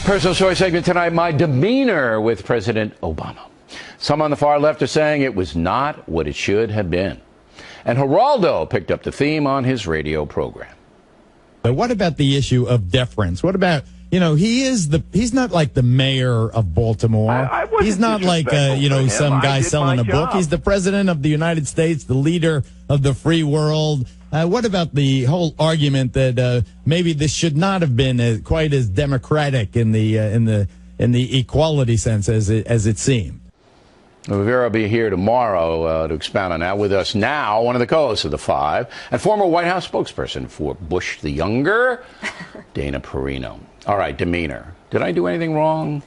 Personal Story segment tonight, my demeanor with President Obama. Some on the far left are saying it was not what it should have been. And Geraldo picked up the theme on his radio program. But what about the issue of deference? What about, he's not like the mayor of Baltimore. He's not like, some guy selling a book. He's the president of the United States, the leader of the free world. What about the whole argument that maybe this should not have been quite as democratic in the equality sense as it seemed? Rivera will be here tomorrow to expound on that. With us now, one of the co-hosts of The Five and former White House spokesperson for Bush the Younger, Dana Perino. All right, demeanor. Did I do anything wrong?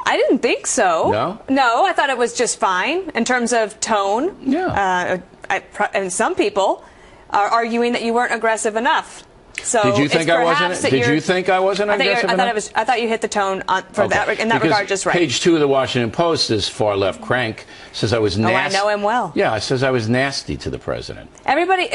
I didn't think so. No? No, I thought it was just fine in terms of tone. Yeah. And some people are arguing that you weren't aggressive enough. So did you think I wasn't? Did you think I wasn't aggressive enough? I thought you hit the tone in that regard just right. Page 2 of the Washington Post, this far left crank says I was nasty. Oh, I know him well. Yeah, it says I was nasty to the president. Everybody,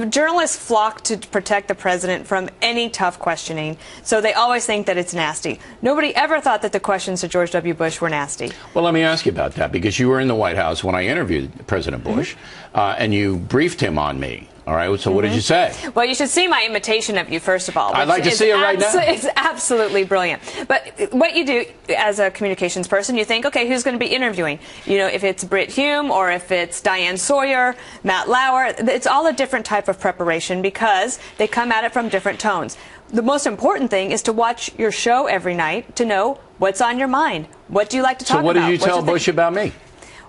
journalists flock to protect the president from any tough questioning, so they always think that it's nasty. Nobody ever thought that the questions to George W. Bush were nasty. Well, let me ask you about that, because you were in the White House when I interviewed President Bush, and you briefed him on me. All right, so what did you say? Well, you should see my imitation of you, first of all. I'd like to see it right now. It's absolutely brilliant. But what you do as a communications person, you think, okay, who's going to be interviewing? If it's Brit Hume or if it's Diane Sawyer, Matt Lauer, it's all a different type of preparation because they come at it from different tones. The most important thing is to watch your show every night to know what's on your mind. What do you like to talk about? So what did you tell Bush about me?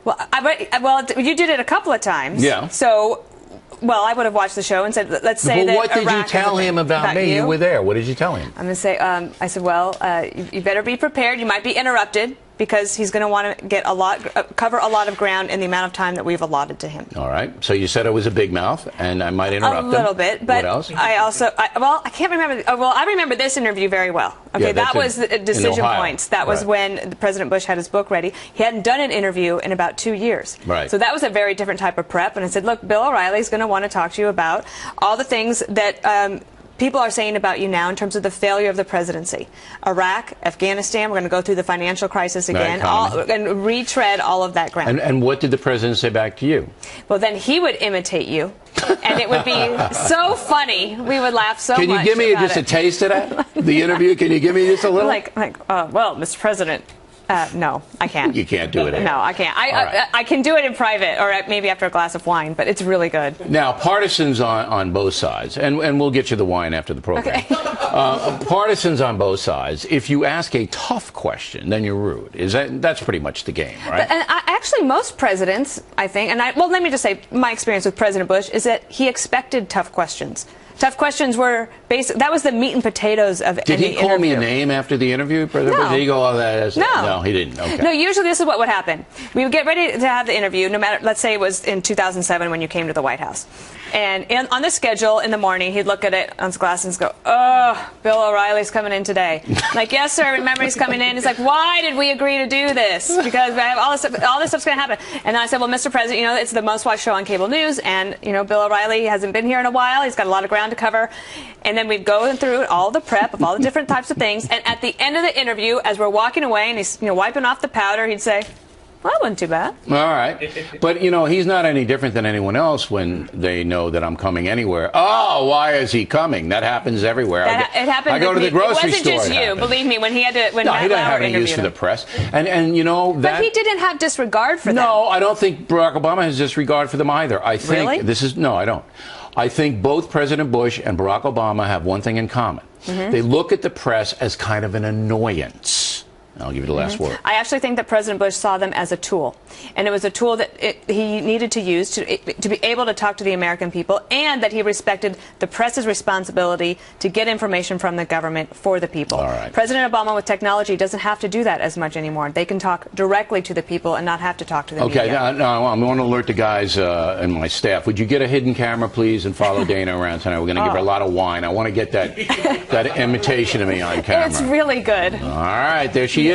Well, you did it a couple of times. Yeah. So... Well, I would have watched the show and said, let's say that what did you tell him about me? You were there. What did you tell him? I'm going to say, I said, well, you better be prepared. You might be interrupted because he's going to want to get cover a lot of ground in the amount of time that we've allotted to him. All right. So you said I was a big mouth, and I might interrupt him. A little bit. But what else? I can't remember. Well, I remember this interview very well. Okay, yeah, that was the decision points. That was when President Bush had his book ready. He hadn't done an interview in about 2 years. Right. So that was a very different type of prep. And I said, look, Bill O'Reilly's going to want to talk to you about all the things that people are saying about you now in terms of the failure of the presidency. Iraq, Afghanistan, we're going to go through the financial crisis again, and retread all of that ground. And what did the president say back to you? Well, then he would imitate you, and it would be so funny. We would laugh so much. Can you give me just a taste of that? The interview? Can you give me just a little? Well, Mr. President. No, I can't. You can't do it. No, I can't. I can do it in private or maybe after a glass of wine, but it's really good. Now, partisans on both sides, and we'll get you the wine after the program. Okay. Partisans on both sides, if you ask a tough question, then you're rude. That's pretty much the game, right? Actually, most presidents, I think, let me just say, my experience with President Bush is that he expected tough questions. Tough questions were basic. That was the meat and potatoes of any interview. Did he call me a name after the interview? No. Did he go, No, he didn't. Okay. No, usually this is what would happen. We would get ready to have the interview, no matter, let's say it was in 2007 when you came to the White House. And on the schedule in the morning, he'd look at it on his glasses and go, oh, Bill O'Reilly's coming in today. Like, yes, sir, remember he's coming in. He's like, why did we agree to do this? Because I have all this stuff's going to happen. And then I said, well, Mr. President, it's the most watched show on cable news. And, Bill O'Reilly hasn't been here in a while. He's got a lot of ground to cover. And then we'd go through all the prep of all the different types of things. And at the end of the interview, as we're walking away and he's wiping off the powder, he'd say, well, that wasn't too bad. All right. But, he's not any different than anyone else when they know that I'm coming anywhere. Oh, why is he coming? That happens everywhere. It happened. I go to the grocery store. It wasn't just you. Believe me, when he had to, no, he didn't have any use for the press. And that. But he didn't have disregard for them. No, I don't think Barack Obama has disregard for them either. I think really? No, I don't. I think both President Bush and Barack Obama have one thing in common. They look at the press as kind of an annoyance. I'll give you the last word. I actually think that President Bush saw them as a tool. And it was a tool that he needed to use to be able to talk to the American people, and that he respected the press's responsibility to get information from the government for the people. All right. President Obama, with technology, doesn't have to do that as much anymore. They can talk directly to the people and not have to talk to the media. Okay, now I'm going to alert the guys and my staff. Would you get a hidden camera, please, and follow Dana around tonight? We're going to give her a lot of wine. I want to get that imitation of me on camera. It's really good. All right, there she is.